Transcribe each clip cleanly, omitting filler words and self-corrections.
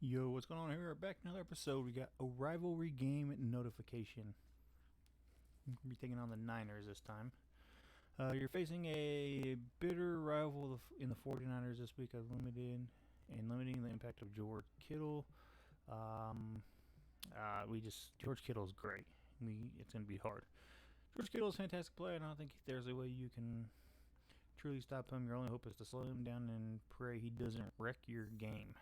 Yo, what's going on here? We're back another episode. We got a rivalry game notification. We're be taking on the Niners this time. You're facing a bitter rival in the 49ers this week, limiting the impact of George Kittle. George Kittle's great. It's going to be hard. George Kittle's a fantastic player, and I don't think there's a way you can truly stop him. Your only hope is to slow him down and pray he doesn't wreck your game.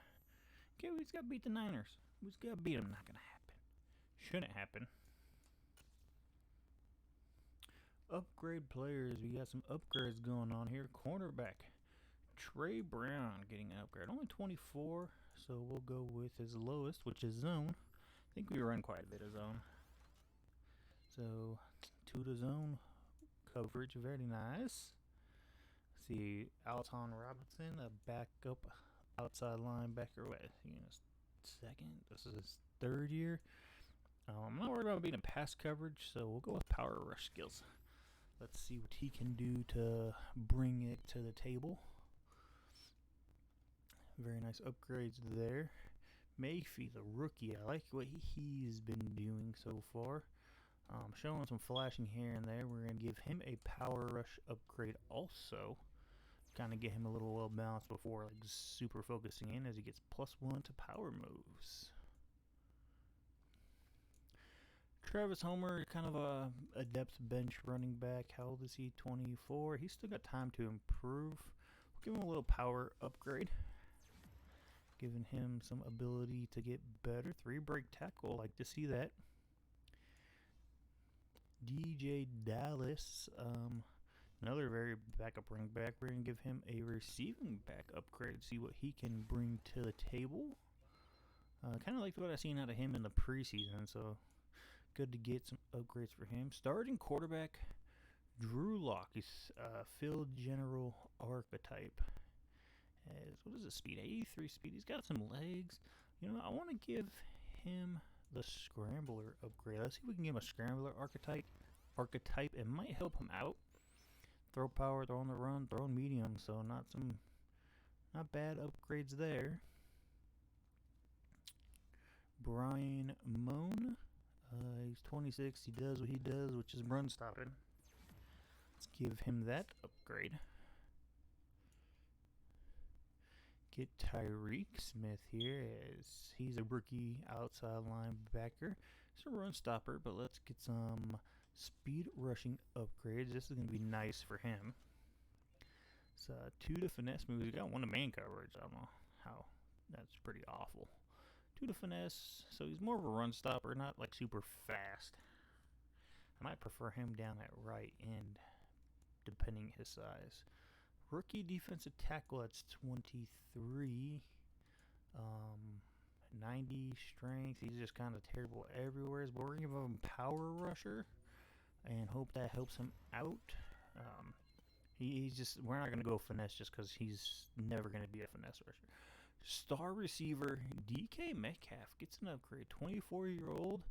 Okay, we just got to beat the Niners. We just got to beat them. Not going to happen. Shouldn't happen. Upgrade players. We got some upgrades going on here. Cornerback. Trey Brown getting an upgrade. Only 24, so we'll go with his lowest, which is zone. I think we run quite a bit of zone. So, 2 to zone coverage. Very nice. See, Alton Robinson, a backup outside linebacker. Second? This is his third year. I'm not worried about being a pass coverage, so we'll go with power rush skills. Let's see what he can do to bring it to the table. Very nice upgrades there. Mayfield, the rookie. I like what he's been doing so far. Showing some flashing here and there. We're going to give him a power rush upgrade also. Kind of get him a little well balanced before super focusing in, as he gets +1 to power moves. Travis Homer, kind of a depth bench running back. How old is he? 24. He's still got time to improve. We'll give him a little power upgrade, giving him some ability to get better. 3 break tackle. Like to see that. DJ Dallas, another very backup running back. We're going to give him a receiving back upgrade, see what he can bring to the table. Kind of liked what I seen out of him in the preseason, so good to get some upgrades for him. Starting quarterback, Drew Lock. He's field general archetype. What is his speed? 83 speed. He's got some legs. I want to give him the scrambler upgrade. Let's see if we can give him a scrambler archetype. It might help him out. Throw power, throw on the run, throw on medium. So not bad upgrades there. Brian Moan. He's 26. He does what he does, which is run stopping. Let's give him that upgrade. Get Tyreek Smith here, as he's a rookie outside linebacker. He's a run stopper, but let's get some speed rushing upgrades. This is going to be nice for him. It's 2 to finesse moves. He's got 1 to man coverage. I don't know how. That's pretty awful. 2 to finesse, so he's more of a run stopper, not like super fast. I might prefer him down at right end, depending his size. Rookie defensive tackle, that's 23. 90 strength. He's just kind of terrible everywhere. But we're going to give him power rusher and hope that helps him out. We're not going to go finesse just because he's never going to be a finesse rusher. Star receiver, DK Metcalf gets an upgrade. 24-year-old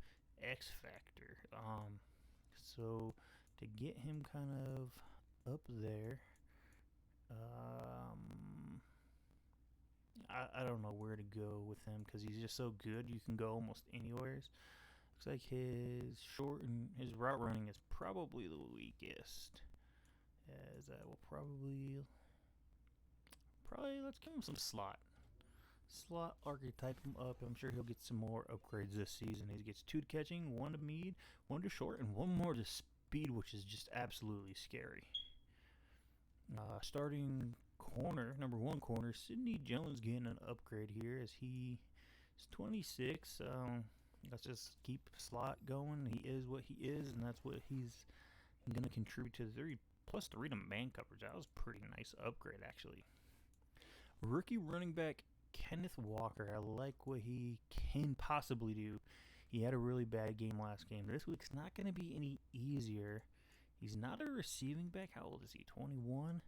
X Factor. So to get him kind of up there, I don't know where to go with him because he's just so good. You can go almost anywhere. Looks like his route running is probably the weakest. As I will probably let's give him some slot archetype him up. I'm sure he'll get some more upgrades this season. He gets 2 to catching, 1 to mid, 1 to short, and 1 more to speed, which is just absolutely scary. Starting corner, number 1 corner, Sidney Jones getting an upgrade here as he is 26. Let's just keep slot going. He is what he is, and that's what he's going to contribute to the +3 to man coverage. That was a pretty nice upgrade, actually. Rookie running back Kenneth Walker. I like what he can possibly do. He had a really bad game last game. This week's not going to be any easier. He's not a receiving back. How old is he? 21.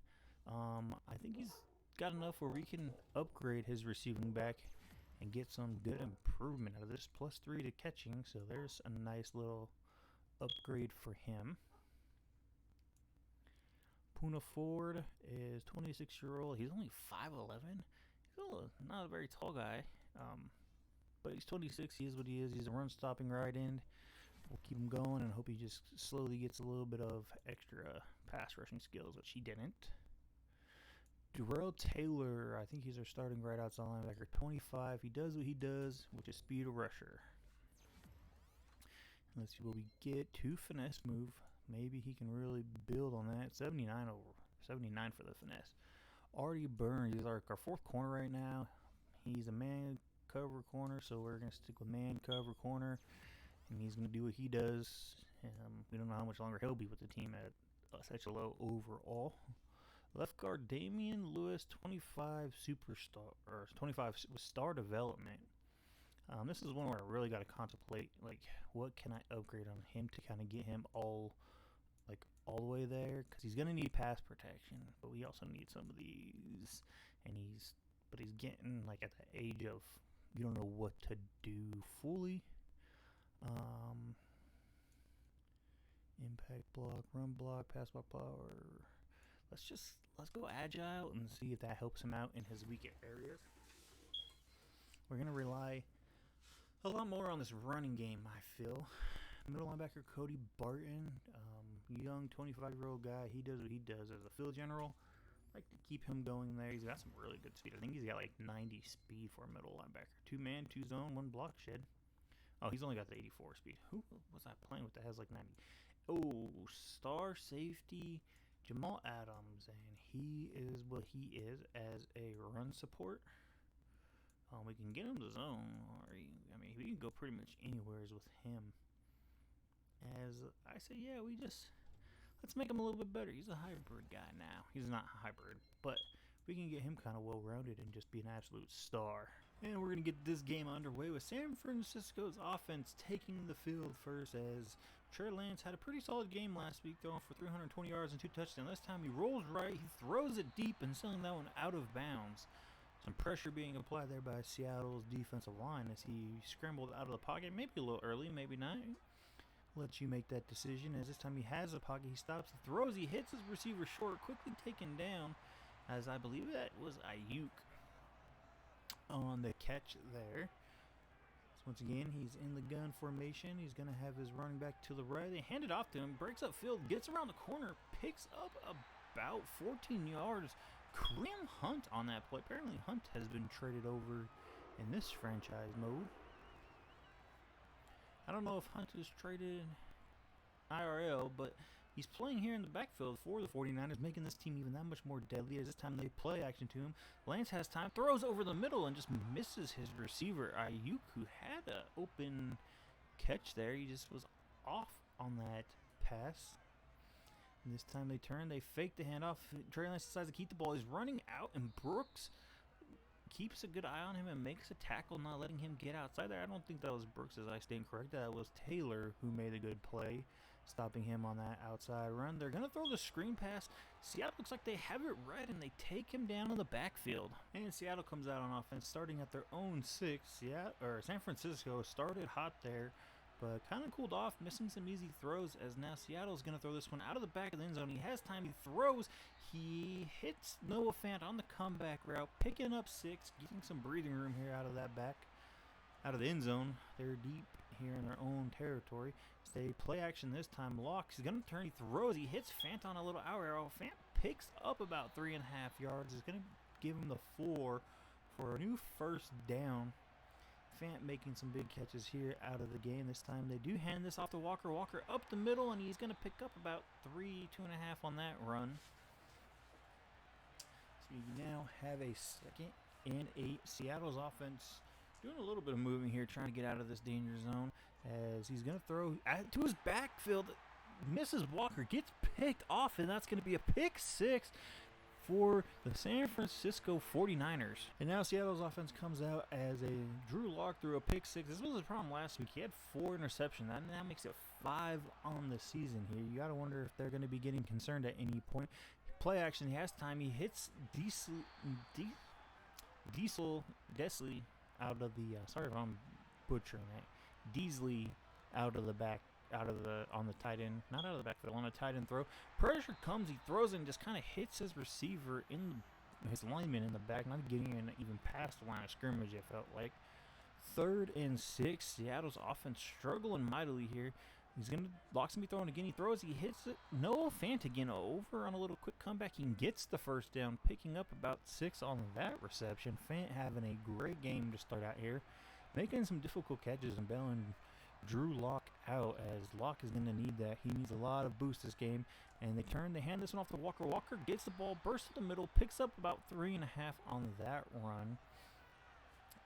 I think he's got enough where we can upgrade his receiving back and get some good improvement out of this. +3 to catching. So there's a nice little upgrade for him. Poona Ford is 26-year-old. He's only 5'11". He's not a very tall guy. But he's 26. He is what he is. He's a run-stopping right end. We'll keep him going and hope he just slowly gets a little bit of extra pass rushing skills, which he didn't. Darrell Taylor, I think he's our starting right outside linebacker. 25. He does what he does, which is speed a rusher. Let's see what we get. 2 finesse move. Maybe he can really build on that. 79 for the finesse. Artie Burns, he's our 4th corner right now. He's a man cover corner, so we're going to stick with man cover corner. And he's going to do what he does. We don't know how much longer he'll be with the team at such a low overall. Left guard Damian Lewis, 25 superstar, or 25 star development. This is one where I really got to contemplate, like, what can I upgrade on him to kind of get him all the way there, because he's gonna need pass protection, but we also need some of these, and he's getting like at the age of you don't know what to do fully. Impact block, run block, pass block, or let's go agile and see if that helps him out in his weaker areas. We're gonna rely a lot more on this running game, I feel. Middle linebacker Cody Barton, young 25-year-old guy. He does what he does as a field general. Like to keep him going there. He's got some really good speed. I think he's got like 90 speed for a middle linebacker. 2-man, 2-zone, 1 block shed. Oh, he's only got the 84 speed. Who was I playing with that has like 90? Oh, star safety Jamal Adams, and he is what he is as a run support. We can get him to zone, or we can go pretty much anywheres with him. As I say, yeah, let's make him a little bit better. He's a hybrid guy now. He's not hybrid, but we can get him kind of well-rounded and just be an absolute star. And we're going to get this game underway with San Francisco's offense taking the field first, as Trey Lance had a pretty solid game last week, throwing for 320 yards and 2 touchdowns. This time he rolls right, he throws it deep and sending that one out of bounds. Some pressure being applied there by Seattle's defensive line as he scrambled out of the pocket. Maybe a little early, maybe not. Let you make that decision, as this time he has a pocket. He stops, he throws, he hits his receiver short, quickly taken down, as I believe that was Ayuk on the catch there. So once again, he's in the gun formation. He's going to have his running back to the right. They hand it off to him, breaks up field, gets around the corner, picks up about 14 yards. Kareem Hunt on that play. Apparently Hunt has been traded over in this franchise mode. I don't know if Hunt is traded IRL, but he's playing here in the backfield for the 49ers, making this team even that much more deadly, as this time they play action to him. Lance has time, throws over the middle, and just misses his receiver, Ayuk, who had an open catch there. He just was off on that pass. And this time they turn, they fake the handoff. Trey Lance decides to keep the ball. He's running out, and Brooks keeps a good eye on him and makes a tackle, not letting him get outside there. I don't think that was Brooks, as I stand correct. That was Taylor who made a good play, stopping him on that outside run. They're going to throw the screen pass. Seattle looks like they have it right, and they take him down in the backfield. And Seattle comes out on offense, starting at their own 6. San Francisco started hot there, but kind of cooled off, missing some easy throws, as now Seattle's going to throw this one out of the back of the end zone. He has time, he throws, he hits Noah Fant on the comeback route, picking up 6, getting some breathing room here out of the end zone. They're deep here in their own territory. They play action this time, locks, he's going to turn, he throws, he hits Fant on a little out arrow. Fant picks up about 3.5 yards, is going to give him the 4 for a new first down. Fant making some big catches here out of the game. This time they do hand this off to Walker. Walker up the middle, and he's going to pick up about 2.5 on that run. So you now have a 2nd and 8. Seattle's offense doing a little bit of moving here, trying to get out of this danger zone, as he's going to throw to his backfield. Misses Walker, gets picked off, and that's going to be a pick 6 for the San Francisco 49ers. And now Seattle's offense comes out as a Drew Lock threw a pick 6. This was a problem last week. He had 4 interceptions. That now makes it 5 on the season here. You got to wonder if they're going to be getting concerned at any point. Play action. He has time. He hits Desley out of the sorry if I'm butchering that. Deasley out of the back. On the tight end, not out of the backfield, on a tight end throw. Pressure comes, he throws it and just kind of hits his receiver his lineman in the back, not getting in even past the line of scrimmage, it felt like. 3rd and 6. Seattle's offense struggling mightily here. Locks gonna be throwing again. He throws, he hits it. Noah Fant again over on a little quick comeback. He gets the first down, picking up about 6 on that reception. Fant having a great game to start out here, making some difficult catches and bailing Drew Lock out, as Lock is gonna need that. He needs a lot of boost this game. And they hand this one off to Walker. Walker gets the ball, bursts to the middle, picks up about 3.5 on that run.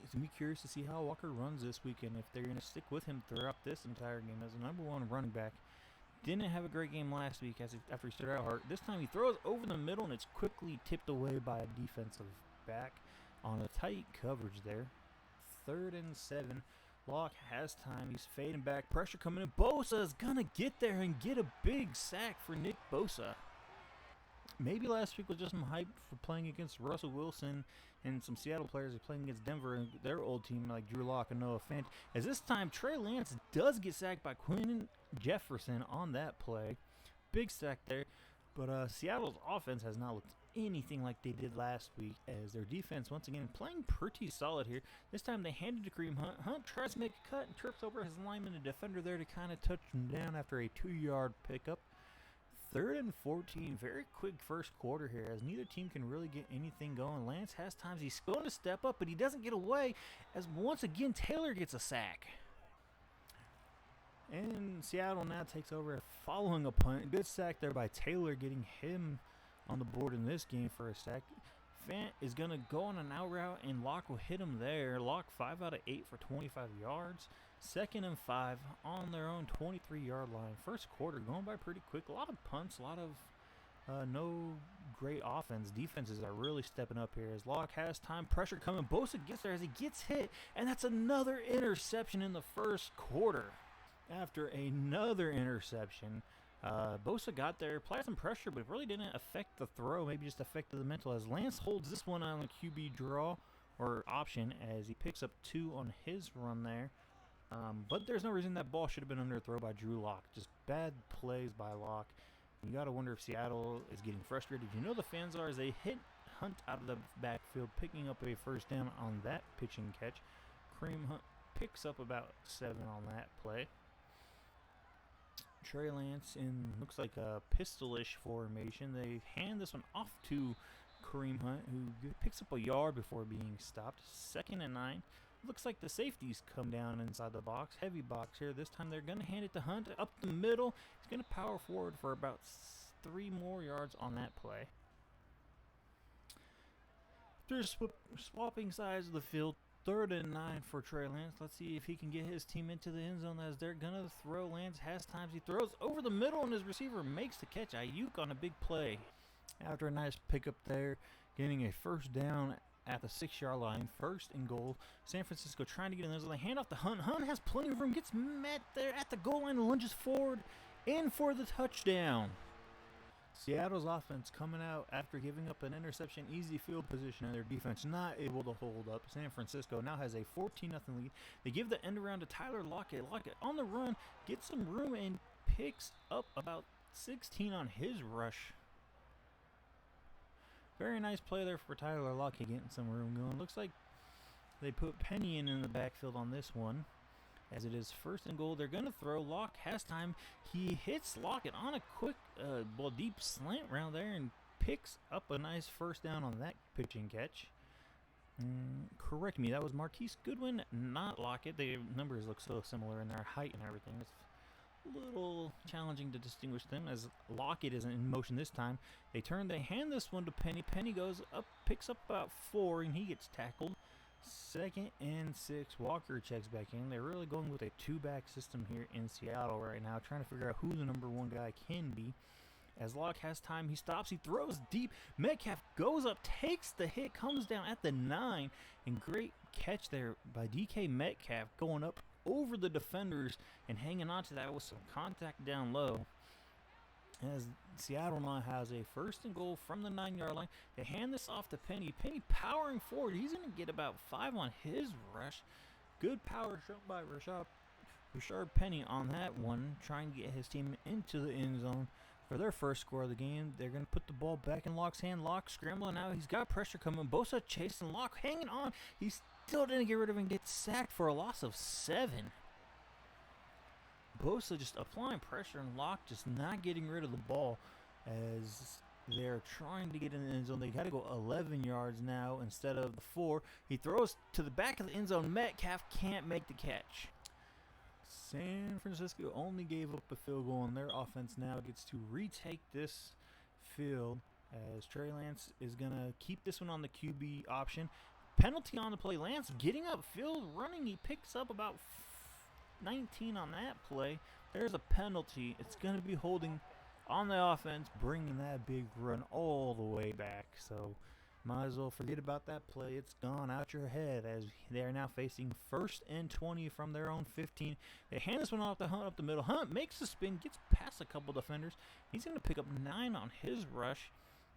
It's going to be curious to see how Walker runs this weekend, if they're going to stick with him throughout this entire game as the #1 running back. Didn't have a great game last week after he started out hurt. This time he throws over the middle, and it's quickly tipped away by a defensive back on a tight coverage there. 3rd and 7. Lock has time. He's fading back. Pressure coming in. Bosa is going to get there and get a big sack for Nick Bosa. Maybe last week was just some hype for playing against Russell Wilson and some Seattle players are playing against Denver and their old team like Drew Lock and Noah Fant. As this time, Trey Lance does get sacked by Quinn Jefferson on that play. Big sack there. But Seattle's offense has not looked anything like they did last week, as their defense once again playing pretty solid here. This time they handed to Kareem Hunt. Hunt tries to make a cut and trips over his lineman and defender there to kind of touch him down after a 2-yard pickup. 3rd and 14, very quick first quarter here, as neither team can really get anything going. Lance has times. He's going to step up, but he doesn't get away, as once again Taylor gets a sack. And Seattle now takes over following a punt. Good sack there by Taylor, getting him on the board in this game for a sack. Fant is going to go on an out route, and Locke will hit him there. Locke 5 out of 8 for 25 yards. 2nd and 5 on their own 23-yard line. First quarter going by pretty quick. A lot of punts, a lot of no great offense. Defenses are really stepping up here as Locke has time. Pressure coming. Bosa gets there as he gets hit, and that's another interception in the first quarter. After another interception, Bosa got there, applied some pressure, but it really didn't affect the throw. Maybe just affected the mental, as Lance holds this one on the QB draw or option as he picks up 2 on his run there. But there's no reason that ball should have been under throw by Drew Lock. Just bad plays by Lock. You got to wonder if Seattle is getting frustrated. You know the fans are, as they hit Hunt out of the backfield, picking up a first down on that pitch and catch. Kareem Hunt picks up about 7 on that play. Trey Lance in looks like a pistol-ish formation. They hand this one off to Kareem Hunt, who picks up a yard before being stopped. 2nd and 9. Looks like the safeties come down inside the box. Heavy box here. This time they're going to hand it to Hunt up the middle. He's going to power forward for about 3 more yards on that play. They're swapping sides of the field. 3rd and 9 for Trey Lance. Let's see if he can get his team into the end zone as they're going to throw. Lance has times. He throws over the middle, and his receiver makes the catch. Ayuk on a big play. After a nice pickup there, getting a first down at the 6-yard line. 1st and goal. San Francisco trying to get in there. So they hand off to Hunt. Hunt has plenty of room. Gets met there at the goal line. Lunges forward. In for the touchdown. Seattle's offense coming out after giving up an interception. Easy field position, and their defense not able to hold up. San Francisco now has a 14-0 lead. They give the end around to Tyler Lockett. Lockett on the run. Gets some room and picks up about 16 on his rush. Very nice play there for Tyler Lockett, getting some room going. Looks like they put Penny in the backfield on this one, as it is 1st and goal. They're going to throw. Lock has time. He hits Lockett on a quick, deep slant round there and picks up a nice first down on that pitch and catch. Correct me, that was Marquise Goodwin, not Lockett. The numbers look so similar in their height and everything. It's a little challenging to distinguish them, as Lockett isn't in motion this time. They hand this one to Penny. Penny goes up, picks up about 4, and he gets tackled. 2nd and 6. Walker checks back in. They're really going with a 2-back system here in Seattle right now, trying to figure out who the #1 guy can be. As Locke has time, he stops, he throws deep. Metcalf goes up, takes the hit, comes down at the 9, and great catch there by DK Metcalf, going up over the defenders and hanging on to that with some contact down low. As Seattle now has a 1st and goal from the 9-yard line. They hand this off to Penny. Penny powering forward. He's going to get about 5 on his rush. Good power shown by Rashard Penny on that one, trying to get his team into the end zone for their first score of the game. They're going to put the ball back in Locke's hand. Locke scrambling out. He's got pressure coming. Bosa chasing Locke, hanging on. He's still didn't get rid of and get sacked for a loss of 7. Bosa just applying pressure and Locke just not getting rid of the ball as they're trying to get in the end zone. They got to go 11 yards now instead of the 4. He throws to the back of the end zone. Metcalf can't make the catch. San Francisco only gave up a field goal, and their offense now gets to retake this field as Trey Lance is going to keep this one on the QB option. Penalty on the play. Lance getting upfield, running. He picks up about 19 on that play. There's a penalty. It's going to be holding on the offense, bringing that big run all the way back. So might as well forget about that play. It's gone out your head as they are now facing 1st and 20 from their own 15. They hand this one off to Hunt up the middle. Hunt makes the spin, gets past a couple defenders. He's going to pick up 9 on his rush,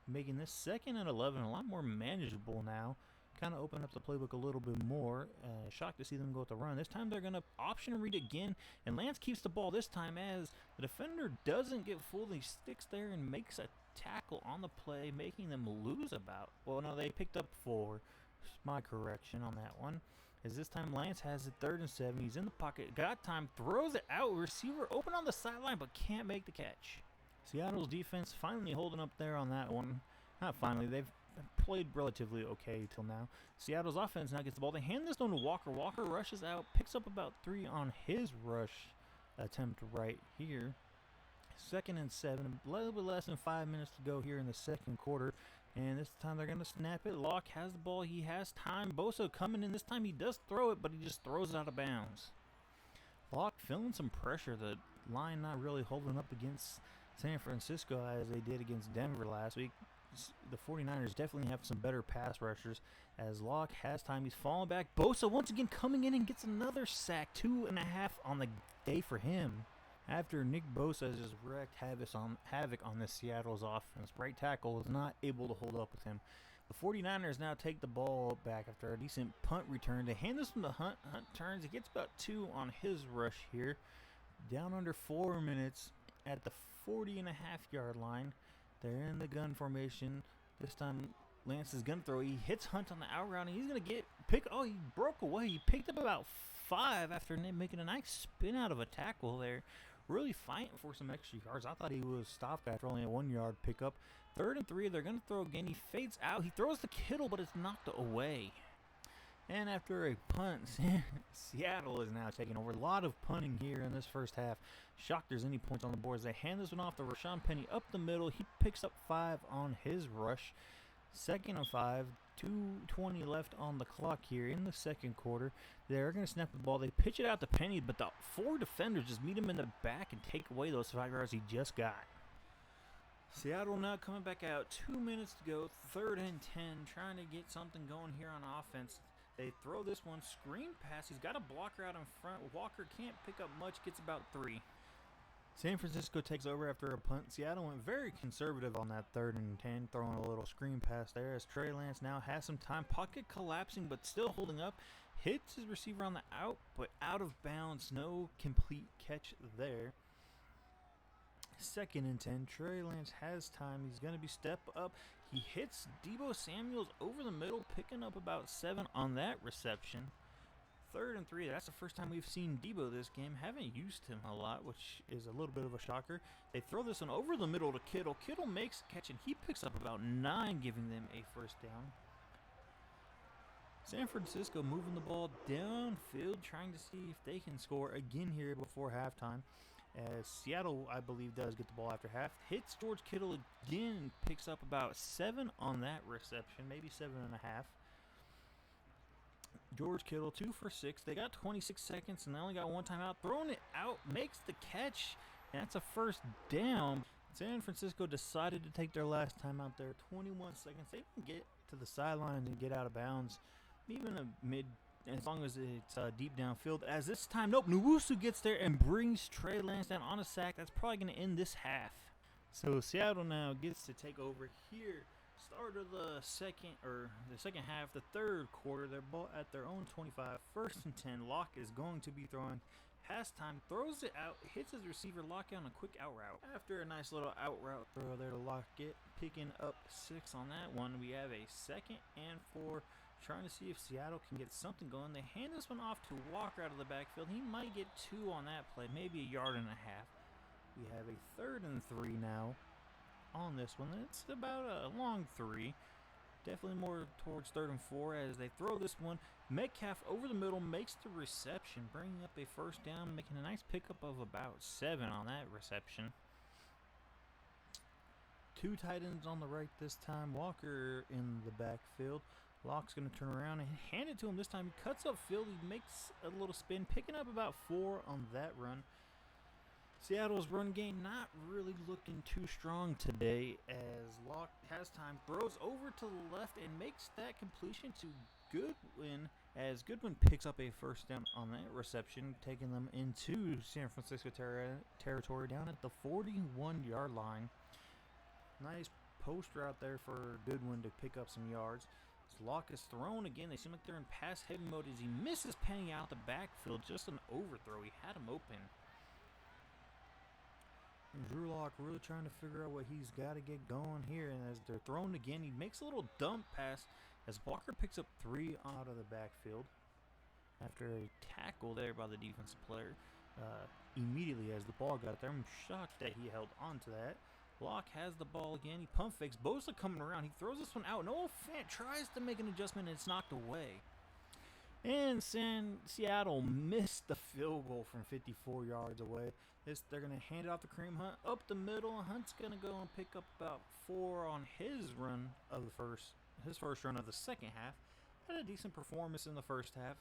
making this 2nd and 11 a lot more manageable now. Kind of open up the playbook a little bit more. Shocked to see them go with the run. This time they're going to option read again, and Lance keeps the ball this time as the defender doesn't get fooled. He sticks there and makes a tackle on the play, making them lose about. Well, no, they picked up 4. My correction on that one. As this time Lance has it 3rd and 7. He's in the pocket, got time, throws it out. Receiver open on the sideline, but can't make the catch. Seattle's defense finally holding up there on that one. Not finally, they've played relatively okay till now. Seattle's offense now gets the ball. They hand this one to Walker. Walker rushes out, picks up about 3 on his rush attempt right here. 2nd and 7, a little bit less than 5 minutes to go here in the 2nd quarter. And this time they're going to snap it. Locke has the ball. He has time. Bosa coming in. This time he does throw it, but he just throws it out of bounds. Locke feeling some pressure. The line not really holding up against San Francisco as they did against Denver last week. The 49ers definitely have some better pass rushers as Locke has time. He's falling back. Bosa once again coming in and gets another sack. 2.5 on the day for him. After Nick Bosa has just wreaked havoc on this Seattle's offense. Right tackle is not able to hold up with him. The 49ers now take the ball back after a decent punt return. They hand this one to Hunt. Hunt turns. He gets about 2 on his rush here. Down under 4 minutes at the 40.5-yard line. They're in the gun formation. This time Lance is going to throw. He hits Hunt on the out route, and he's going to he broke away. He picked up about 5 after making a nice spin out of a tackle there. Really fighting for some extra yards. I thought he was stopped after only a 1-yard pickup. 3rd and 3, they're going to throw again. He fades out. He throws to Kittle, but it's knocked away. And after a punt, Seattle is now taking over. A lot of punting here in this first half. Shocked there's any points on the boards. They hand this one off to Rashawn Penny up the middle. He picks up 5 on his rush. 2nd and 5. 2:20 left on the clock here in the 2nd quarter. They're going to snap the ball. They pitch it out to Penny, but the 4 defenders just meet him in the back and take away those 5 yards he just got. Seattle now coming back out. 2 minutes to go. 3rd and 10. Trying to get something going here on offense. They throw this one. Screen pass. He's got a blocker out in front. Walker can't pick up much. Gets about 3. San Francisco takes over after a punt. Seattle went very conservative on that 3rd and 10, throwing a little screen pass there as Trey Lance now has some time. Pocket collapsing, but still holding up. Hits his receiver on the out, but out of bounds. No complete catch there. 2nd and 10. Trey Lance has time. He's going to be step up. He hits Deebo Samuels over the middle, picking up about 7 on that reception. 3rd and 3. That's the first time we've seen Deebo this game. Haven't used him a lot, which is a little bit of a shocker. They throw this one over the middle to Kittle. Kittle makes a catch, and he picks up about 9, giving them a first down. San Francisco moving the ball downfield, trying to see if they can score again here before halftime. As Seattle, I believe, does get the ball after half. Hits George Kittle again and picks up about 7 on that reception, maybe 7.5. George Kittle, 2 for 6. They got 26 seconds, and they only got 1 timeout. Throwing it out, makes the catch, and that's a first down. San Francisco decided to take their last timeout there. 21 seconds. They can get to the sidelines and get out of bounds, even as long as it's deep downfield. As this time, nope, Nwosu gets there and brings Trey Lance down on a sack. That's probably going to end this half. So Seattle now gets to take over here. Start of the second half, the 3rd quarter. They're ball at their own 25. 1st and 10. Locke is going to be throwing. Has time, throws it out, hits his receiver. Locke on a quick out route. After a nice little out route throw there to Lockett, picking up 6 on that one. We have a 2nd and 4. trying to see if Seattle can get something going. They hand this one off to Walker out of the backfield. He might get 2 on that play, maybe a yard and a half. We have a 3rd and 3 now on this one. It's about a long 3. Definitely more towards 3rd and 4 as they throw this one. Metcalf over the middle makes the reception, bringing up a 1st down, making a nice pickup of about 7 on that reception. 2 tight ends on the right this time. Walker in the backfield. Locke's going to turn around and hand it to him this time. He cuts upfield. He makes a little spin, picking up about 4 on that run. Seattle's run game not really looking too strong today as Locke has time, throws over to the left and makes that completion to Goodwin as Goodwin picks up a 1st down on that reception, taking them into San Francisco territory down at the 41-yard line. Nice post route there for Goodwin to pick up some yards. As Locke is thrown again, they seem like they're in pass-heavy mode as he misses Penny out the backfield. Just an overthrow. He had him open. And Drew Lock really trying to figure out what he's got to get going here. And as they're thrown again, he makes a little dump pass as Walker picks up 3 out of the backfield after a tackle there by the defensive player. Immediately as the ball got there, I'm shocked that he held on to that. Locke has the ball again. He pump fakes. Bosa coming around. He throws this one out. Noah Fant tries to make an adjustment and it's knocked away. And Seattle missed the field goal from 54 yards away. They're going to hand it off to Kareem Hunt up the middle. Hunt's going to go and pick up about 4 on his run of his first run of the second half. Had a decent performance in the first half.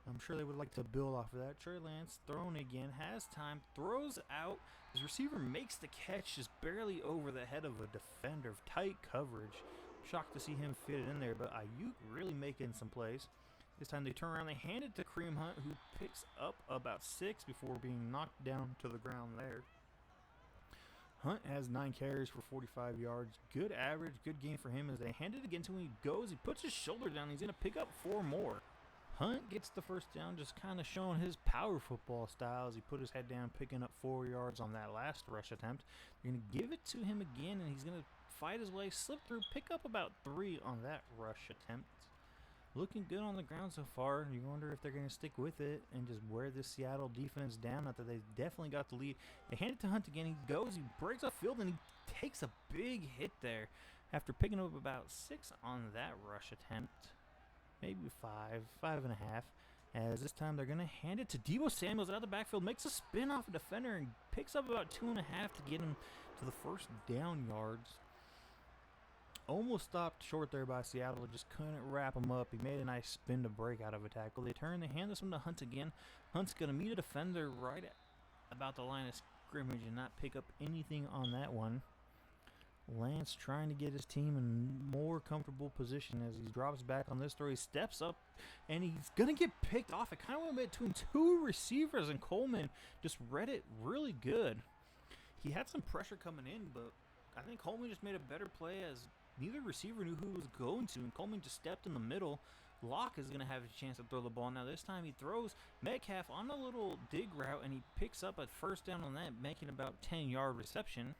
I'm sure they would like to build off of that. Trey Lance thrown again, has time, throws out. His receiver makes the catch just barely over the head of a defender. Tight coverage. Shocked to see him fit it in there, but Ayuk really making some plays. This time they turn around, they hand it to Kareem Hunt, who picks up about 6 before being knocked down to the ground there. Hunt has 9 carries for 45 yards. Good average, good game for him as they hand it again to him. He goes, he puts his shoulder down, he's going to pick up 4 more. Hunt gets the 1st down, just kind of showing his power football style as he put his head down, picking up 4 yards on that last rush attempt. They're going to give it to him again, and he's going to fight his way, slip through, pick up about 3 on that rush attempt. Looking good on the ground so far. You wonder if they're going to stick with it and just wear this Seattle defense down after they definitely got the lead. They hand it to Hunt again. He goes, he breaks up field, and he takes a big hit there after picking up about 6 on that rush attempt. Maybe 5.5. As this time they're going to hand it to Deebo Samuels out of the backfield, makes a spin off a defender and picks up about 2.5 to get him to the 1st down yards. Almost stopped short there by Seattle, just couldn't wrap him up. He made a nice spin to break out of a tackle. They hand this one to Hunt again. Hunt's going to meet a defender right at about the line of scrimmage and not pick up anything on that one. Lance trying to get his team in more comfortable position as he drops back on this throw. He steps up, and he's going to get picked off. It kind of went between 2 receivers, and Coleman just read it really good. He had some pressure coming in, but I think Coleman just made a better play as neither receiver knew who he was going to, and Coleman just stepped in the middle. Locke is going to have a chance to throw the ball. Now this time he throws Metcalf on a little dig route, and he picks up a 1st down on that, making about 10-yard reception.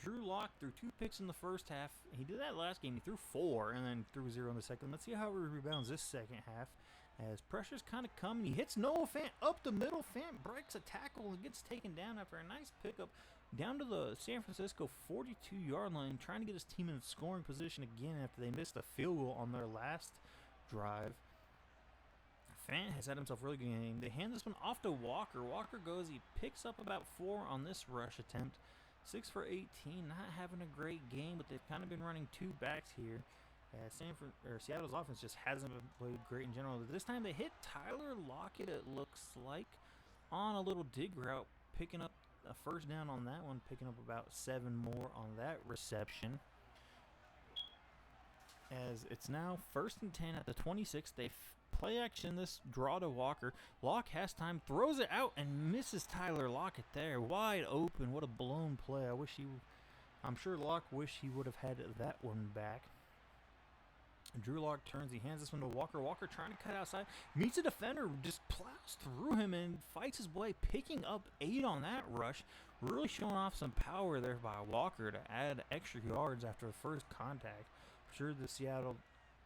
Drew Lock threw 2 picks in the first half. He did that last game. He threw 4 and then threw 0 in the second. Let's see how he rebounds this second half. As pressure's kind of coming, he hits Noah Fant up the middle. Fant breaks a tackle and gets taken down after a nice pickup down to the San Francisco 42-yard line, trying to get his team in scoring position again after they missed a field goal on their last drive. Fant has had himself a really good game. They hand this one off to Walker. Walker goes, he picks up about 4 on this rush attempt. 6 for 18, not having a great game, but they've kind of been running 2 backs here. Seattle's offense just hasn't been played great in general. This time they hit Tyler Lockett, it looks like, on a little dig route, picking up a 1st down on that one, picking up about 7 more on that reception. As it's now 1st and 10 at the 26, they play action this draw to Walker. Locke has time, throws it out, and misses Tyler Lockett there. Wide open. What a blown play. I'm sure Locke wished he would have had that one back. Drew Lock turns. He hands this one to Walker. Walker trying to cut outside. Meets a defender. Just plows through him and fights his way. Picking up 8 on that rush. Really showing off some power there by Walker to add extra yards after the first contact. I'm sure the Seattle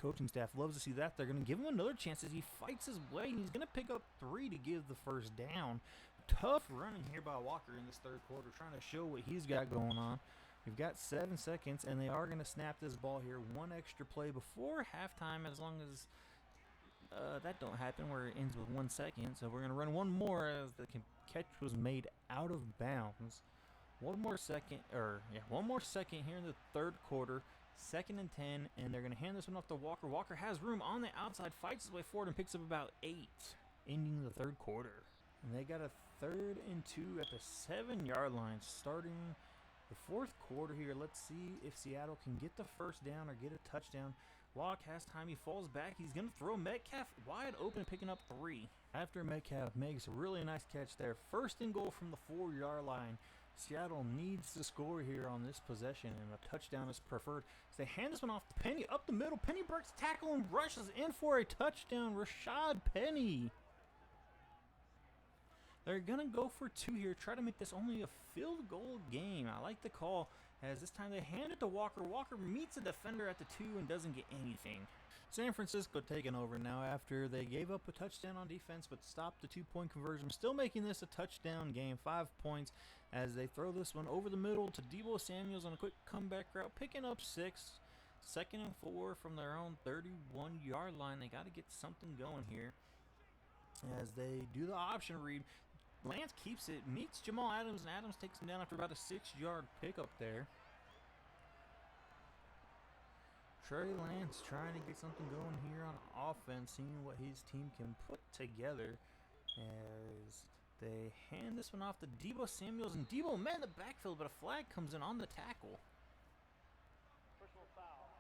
coaching staff loves to see that. They're going to give him another chance as he fights his way. And he's going to pick up 3 to give the first down. Tough running here by Walker in this third quarter. Trying to show what he's got going on. We've got 7 seconds, and they are going to snap this ball here. 1 extra play before halftime, as long as that don't happen, where it ends with 1 second. So we're going to run one more as the catch was made out of bounds. One more second here in the third quarter. 2nd and 10, and they're going to hand this one off to Walker. Walker has room on the outside, fights his way forward, and picks up about 8, ending the third quarter. And they got a 3rd and 2 at the 7-yard line, starting the fourth quarter here. Let's see if Seattle can get the first down or get a touchdown. Lock has time. He falls back. He's going to throw Metcalf wide open, picking up 3. After Metcalf makes a really nice catch there. 1st and goal from the 4-yard line. Seattle needs to score here on this possession, and a touchdown is preferred. So they hand this one off to Penny up the middle. Penny breaks tackle and rushes in for a touchdown. Rashad Penny. They're going to go for 2 here, try to make this only a field goal game. I like the call, as this time they hand it to Walker. Walker meets a defender at the 2 and doesn't get anything. San Francisco taking over now after they gave up a touchdown on defense but stopped the 2-point conversion. Still making this a touchdown game, 5 points, as they throw this one over the middle to Deebo Samuels on a quick comeback route, picking up 6. 2nd and 4 from their own 31-yard line. They got to get something going here as they do the option read. Lance keeps it, meets Jamal Adams, and Adams takes him down after about a 6-yard pickup there. Trey Lance trying to get something going here on offense, seeing what his team can put together as they hand this one off to Deebo Samuels, and Deebo met in the backfield, but a flag comes in on the tackle. Personal foul.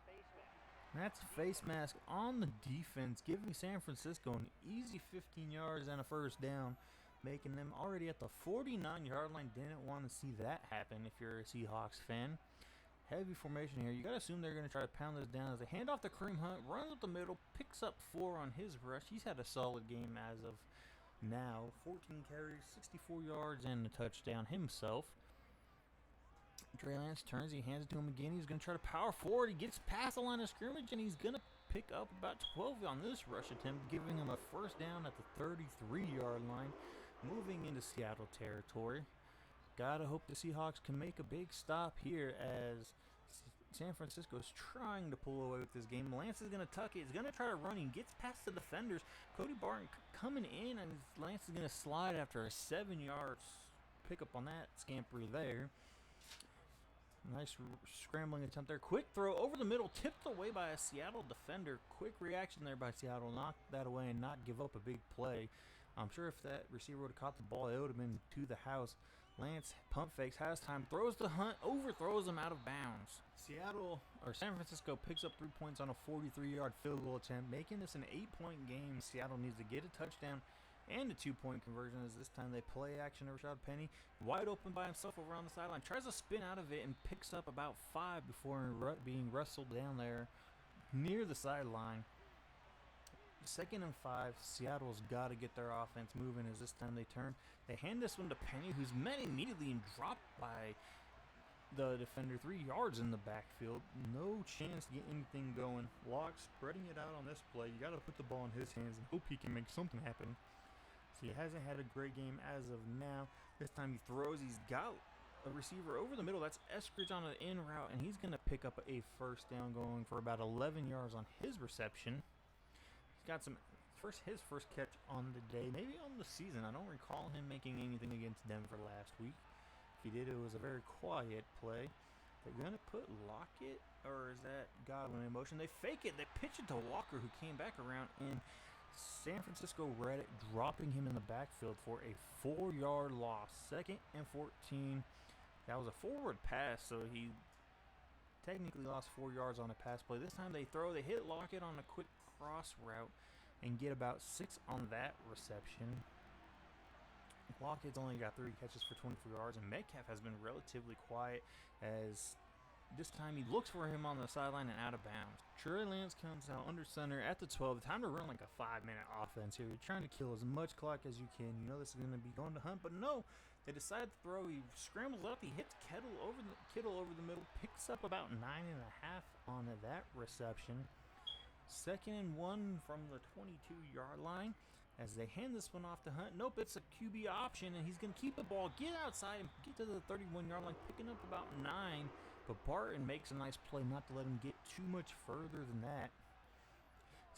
Face mask. That's a face mask on the defense, giving San Francisco an easy 15 yards and a first down, making them already at the 49-yard line. Didn't want to see that happen if you're a Seahawks fan. Heavy formation here. You got to assume they're going to try to pound this down as they hand off to Kareem Hunt, runs up the middle, picks up 4 on his rush. He's had a solid game as of now. 14 carries, 64 yards, and a touchdown himself. Trey Lance turns. He hands it to him again. He's going to try to power forward. He gets past the line of scrimmage, and he's going to pick up about 12 on this rush attempt, giving him a first down at the 33-yard line, moving into Seattle territory. Gotta hope the Seahawks can make a big stop here as San Francisco is trying to pull away with this game. Lance is going to tuck it. He's going to try to run. He gets past the defenders. Cody Barton coming in, and Lance is going to slide after a 7-yard pickup on that scamper there. Nice scrambling attempt there. Quick throw over the middle, tipped away by a Seattle defender. Quick reaction there by Seattle. Knock that away and not give up a big play. I'm sure if that receiver would have caught the ball, it would have been to the house. Lance pump fakes, has time, throws the Hunt, overthrows him out of bounds. San Francisco picks up 3 points on a 43-yard field goal attempt, making this an 8-point game. Seattle needs to get a touchdown and a 2-point conversion, as this time they play action to Rashad Penny. Wide open by himself over on the sideline. Tries to spin out of it and picks up about 5 before being wrestled down there near the sideline. 2nd and 5. Seattle's got to get their offense moving as this time they turn. They hand this one to Penny, who's met immediately and dropped by the defender 3 yards in the backfield. No chance to get anything going. Locke spreading it out on this play. You got to put the ball in his hands and hope he can make something happen. So he hasn't had a great game as of now. This time he throws. He's got a receiver over the middle. That's Eskridge on an in route, and he's going to pick up a first down, going for about 11 yards on his reception. Got his first catch on the day, maybe on the season. I don't recall him making anything against Denver last week. If he did, it was a very quiet play. They're going to put Lockett, or is that Godwin in motion? They fake it. They pitch it to Walker, who came back around, and San Francisco read it, dropping him in the backfield for a 4-yard loss. 2nd and 14. That was a forward pass, so he technically lost 4 yards on a pass play. This time they hit Lockett on a quick cross route and get about 6 on that reception. Lockett's only got 3 catches for 24 yards, and Metcalf has been relatively quiet as This time he looks for him on the sideline and out of bounds. Trey Lance comes out under center at the 12. Time to run like a 5-minute offense here. You're trying to kill as much clock as you can. You know this is going to be going to hunt, but no. They decide to throw. He scrambles up. He hits Kittle over the middle. Picks up about 9.5 on that reception. 2nd and 1 from the 22-yard line. As they hand this one off to Hunt. Nope, it's a QB option, and he's going to keep the ball, get outside, and get to the 31-yard line, picking up about 9. But Barton makes a nice play not to let him get too much further than that.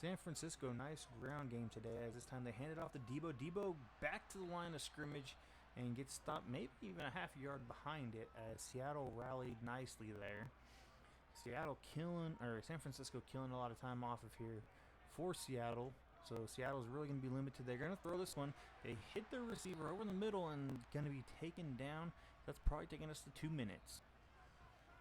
San Francisco, nice ground game today, as this time they hand it off to Debo. Debo back to the line of scrimmage and gets stopped maybe even a half yard behind it, as Seattle rallied nicely there. San Francisco killing a lot of time off of here for Seattle. So Seattle's really going to be limited. They're going to throw this one. They hit their receiver over the middle and going to be taken down. That's probably taking us to 2 minutes.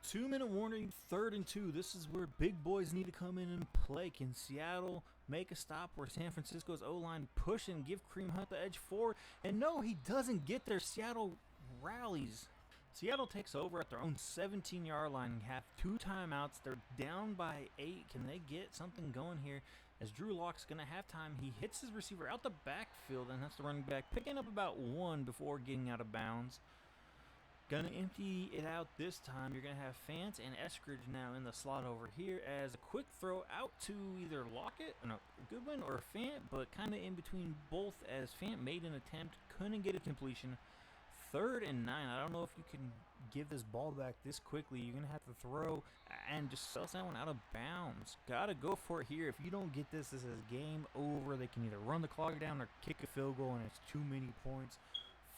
2-minute warning, 3rd and 2. This is where big boys need to come in and play. Can Seattle make a stop where San Francisco's O-line push and give Kareem Hunt the edge forward? And no, he doesn't get there. Seattle rallies. Seattle takes over at their own 17-yard line and have 2 timeouts. They're down by 8. Can they get something going here? As Drew Lock's going to have time, he hits his receiver out the backfield, and that's the running back, picking up about 1 before getting out of bounds. Gonna empty it out this time. You're gonna have Fant and Eskridge now in the slot over here, as a quick throw out to either Goodwin or Fant, but kind of in between both, as Fant made an attempt, couldn't get a completion. 3rd and 9. I don't know if you can give this ball back this quickly. You're gonna have to throw and just sells that one out of bounds. Gotta go for it here. If you don't get this is game over. They can either run the clock down or kick a field goal, and it's too many points.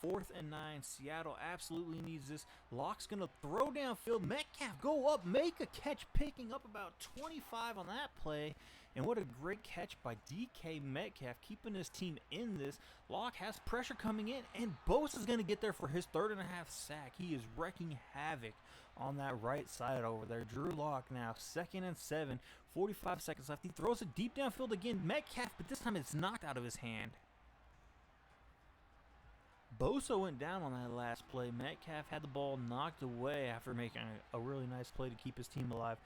4th and 9. Seattle absolutely needs this. Lock's going to throw downfield. Metcalf go up, make a catch, picking up about 25 on that play. And what a great catch by DK Metcalf, keeping his team in this. Lock has pressure coming in, and Bosa's going to get there for his 3rd and a half sack. He is wrecking havoc on that right side over there. Drew Lock now, 2nd and 7, 45 seconds left. He throws it deep downfield again. Metcalf, but this time it's knocked out of his hand. Bosa went down on that last play. Metcalf had the ball knocked away after making a really nice play to keep his team alive.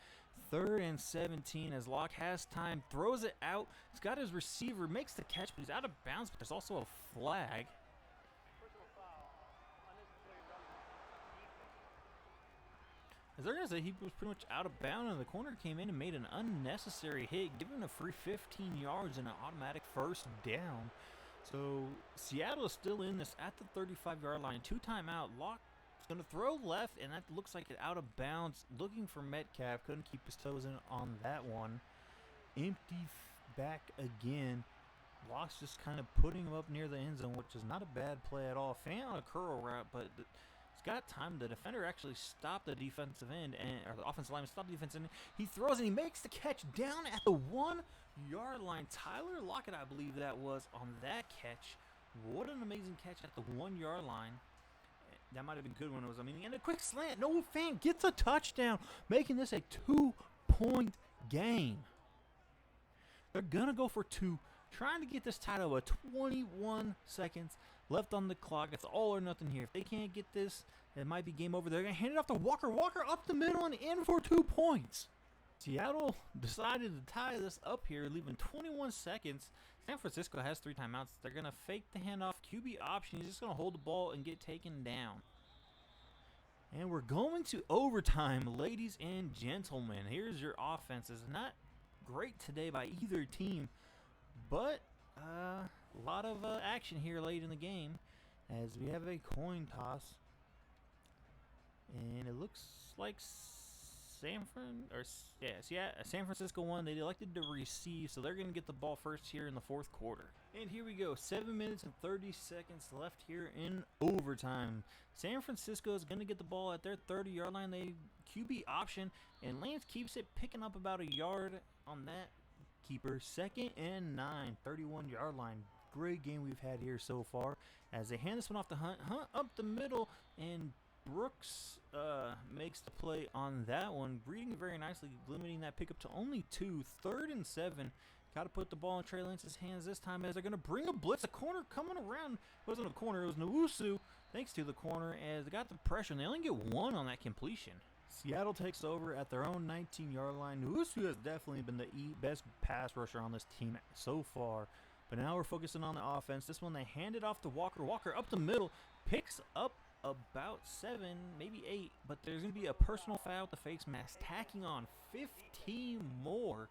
3rd and 17 as Locke has time, throws it out. He's got his receiver, makes the catch, but he's out of bounds, but there's also a flag. As they're going to say, he was pretty much out of bounds, and the corner came in and made an unnecessary hit, giving a free 15 yards and an automatic 1st down. So Seattle is still in this at the 35-yard line. 2 timeout. Locke is going to throw left, and that looks like it out of bounds. Looking for Metcalf. Couldn't keep his toes in on that one. Empty back again. Locke's just kind of putting him up near the end zone, which is not a bad play at all. Fan on a curl route, but he's got time. The defender actually stopped the defensive end, or the offensive lineman stopped the defensive end. He throws, and he makes the catch down at the 1-yard line. Tyler Lockett, I believe that was, on that catch. What an amazing catch at the 1-yard line. That might have been good when it was, and a quick slant. Noah Fant gets a touchdown, making this a 2-point game. They're going to go for 2, trying to get this tied up with 21 seconds left on the clock. It's all or nothing here. If they can't get this, it might be game over. They're going to hand it off to Walker. Walker up the middle and in for 2 points. Seattle decided to tie this up here, leaving 21 seconds. San Francisco has 3 timeouts. They're going to fake the handoff. QB option. He's just going to hold the ball and get taken down. And we're going to overtime, ladies and gentlemen. Here's your offenses. Not great today by either team, but a lot of action here late in the game as we have a coin toss. And it looks like San Francisco won. They elected to receive, so they're going to get the ball first here in the 4th quarter. And here we go, 7 minutes and 30 seconds left here in overtime. San Francisco is going to get the ball at their 30-yard line. They QB option, and Lance keeps it, picking up about a yard on that keeper. 2nd and 9, 31-yard line. Great game we've had here so far as they hand this one off to Hunt. Hunt up the middle, and Brooks makes the play on that one, reading it very nicely, limiting that pickup to only 2. 3rd and 7. Got to put the ball in Trey Lance's hands this time as they're going to bring a blitz. A corner coming around. It wasn't a corner. It was Nwosu. Thanks to the corner as they got the pressure. And they only get 1 on that completion. Seattle takes over at their own 19-yard line. Usu has definitely been the best pass rusher on this team so far. But now we're focusing on the offense. This one, they hand it off to Walker. Walker up the middle, picks up about 7, maybe 8. But there's going to be a personal foul at the face mask, tacking on 15 more,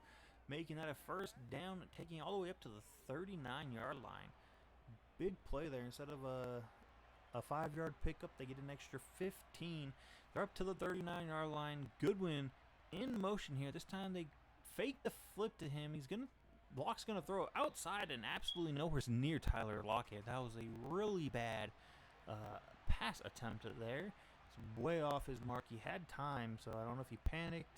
making that a first down, taking it all the way up to the 39-yard line. Big play there. Instead of a 5-yard pickup, they get an extra 15. They're up to the 39-yard line. Goodwin in motion here. This time they fake the flip to him. Locke's gonna throw outside and absolutely nowhere near Tyler Lockett. That was a really bad pass attempt there. It's way off his mark. He had time, so I don't know if he panicked.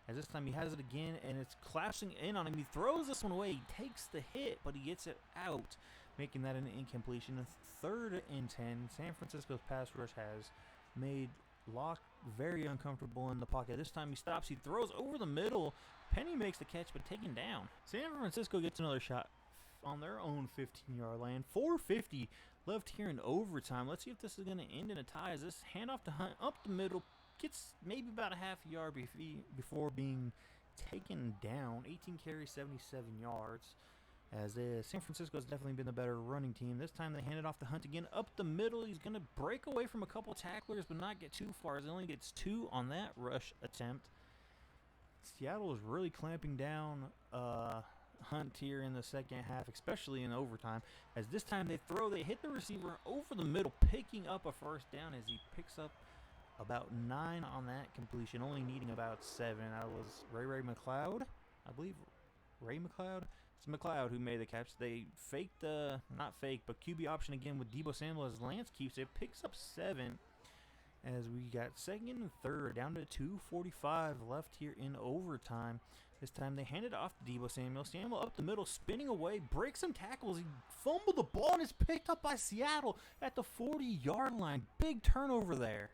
As this time he has it again, and it's collapsing in on him. He throws this one away. He takes the hit, but he gets it out, making that an incompletion. A 3rd and 10. San Francisco's pass rush has made Locke very uncomfortable in the pocket. This time he stops. He throws over the middle. Penny makes the catch, but taken down. San Francisco gets another shot on their own 15-yard line. 4:50 left here in overtime. Let's see if this is going to end in a tie. As this handoff to Hunt up the middle, gets maybe about a half yard before being taken down. 18 carries, 77 yards. As San Francisco has definitely been the better running team. This time they hand it off to Hunt again up the middle. He's going to break away from a couple tacklers but not get too far, as he only gets 2 on that rush attempt. Seattle is really clamping down Hunt here in the second half, especially in overtime. As this time they hit the receiver over the middle, picking up a first down as he picks up about 9 on that completion, only needing about 7. That was Ray McLeod, I believe. Ray McLeod? It's McLeod who made the catch. They faked not fake, but QB option again with Deebo Samuel as Lance keeps it. Picks up 7 as we got 2nd and 3rd, down to 2:45 left here in overtime. This time they hand it off to Deebo Samuel. Samuel up the middle, spinning away, breaks some tackles. He fumbled the ball and is picked up by Seattle at the 40-yard line. Big turnover there.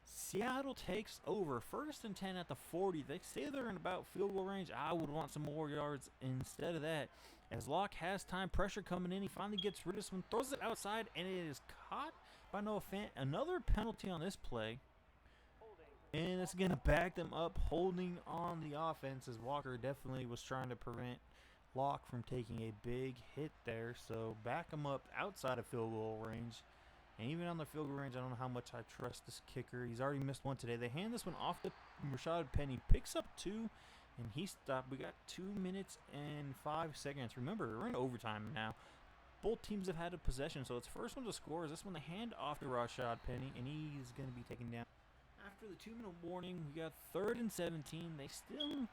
Seattle takes over. 1st and 10 at the 40. They say they're in about field goal range. I would want some more yards instead of that. As Locke has time, pressure coming in. He finally gets rid of this one, throws it outside, and it is caught by Noah Fant. Another penalty on this play. And it's going to back them up, holding on the offense, as Walker definitely was trying to prevent Locke from taking a big hit there. So back them up outside of field goal range. And even on the field goal range, I don't know how much I trust this kicker. He's already missed one today. They hand this one off to Rashad Penny. Picks up 2, and he stopped. We got 2 minutes and 5 seconds. Remember, we're in overtime now. Both teams have had a possession, so it's first one to score. Is this one they hand off to Rashad Penny, and he's going to be taken down. After the 2-minute warning, we got 3rd and 17. They still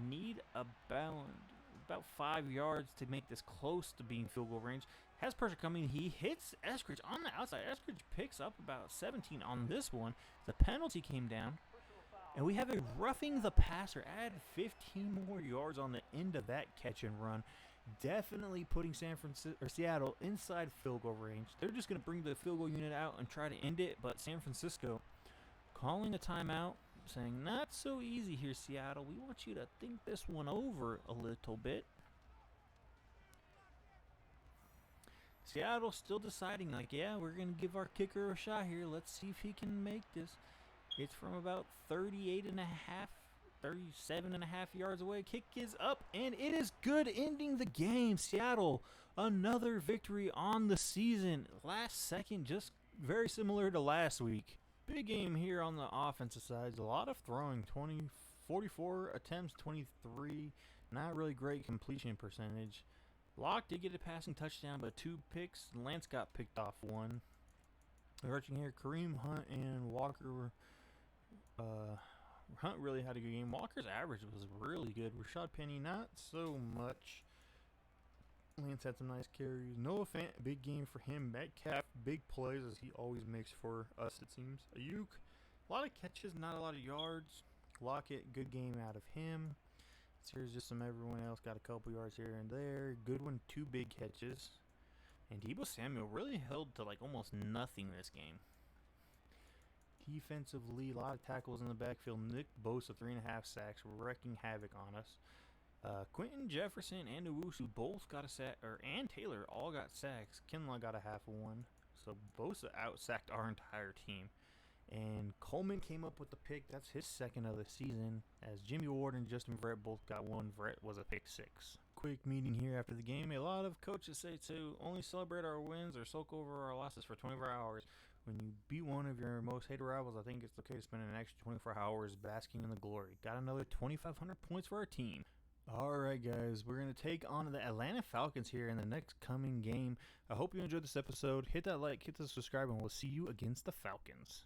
need about 5 yards to make this close to being field goal range. Has pressure coming. He hits Eskridge on the outside. Eskridge picks up about 17 on this one. The penalty came down. And we have a roughing the passer. Add 15 more yards on the end of that catch and run. Definitely putting Seattle inside field goal range. They're just going to bring the field goal unit out and try to end it. But San Francisco calling a timeout, saying, not so easy here, Seattle. We want you to think this one over a little bit. Seattle still deciding, like, yeah, we're going to give our kicker a shot here. Let's see if he can make this. It's from about 37 and a half yards away. Kick is up, and it is good, ending the game. Seattle, another victory on the season. Last second, just very similar to last week. Big game here on the offensive side. A lot of throwing, 44 attempts, 23. Not really great completion percentage. Locke did get a passing touchdown, but 2 picks. Lance got picked off 1. Rushing here, Kareem Hunt and Walker were, Hunt really had a good game. Walker's average was really good. Rashad Penny, not so much. Lance had some nice carries. Noah Fant, big game for him. Metcalf, big plays, as he always makes for us, it seems. Ayuk, a lot of catches, not a lot of yards. Lockett, good game out of him. Here's just some everyone else. Got a couple yards here and there. Goodwin, 2 big catches. And Deebo Samuel really held to like almost nothing this game. Defensively, a lot of tackles in the backfield. Nick Bosa, 3.5 sacks, wrecking havoc on us. Quentin Jefferson and Owusu both got a sack, and Taylor all got sacks. Kinlaw got a half of one. So Bosa out-sacked our entire team. And Coleman came up with the pick. That's his second of the season, as Jimmy Ward and Justin Verrett both got one. Verrett was a pick 6. Quick meeting here after the game. A lot of coaches say to only celebrate our wins or sulk over our losses for 24 hours. When you beat one of your most hated rivals, I think it's okay to spend an extra 24 hours basking in the glory. Got another 2,500 points for our team. Alright guys, we're going to take on the Atlanta Falcons here in the next coming game. I hope you enjoyed this episode. Hit that like, hit the subscribe, and we'll see you against the Falcons.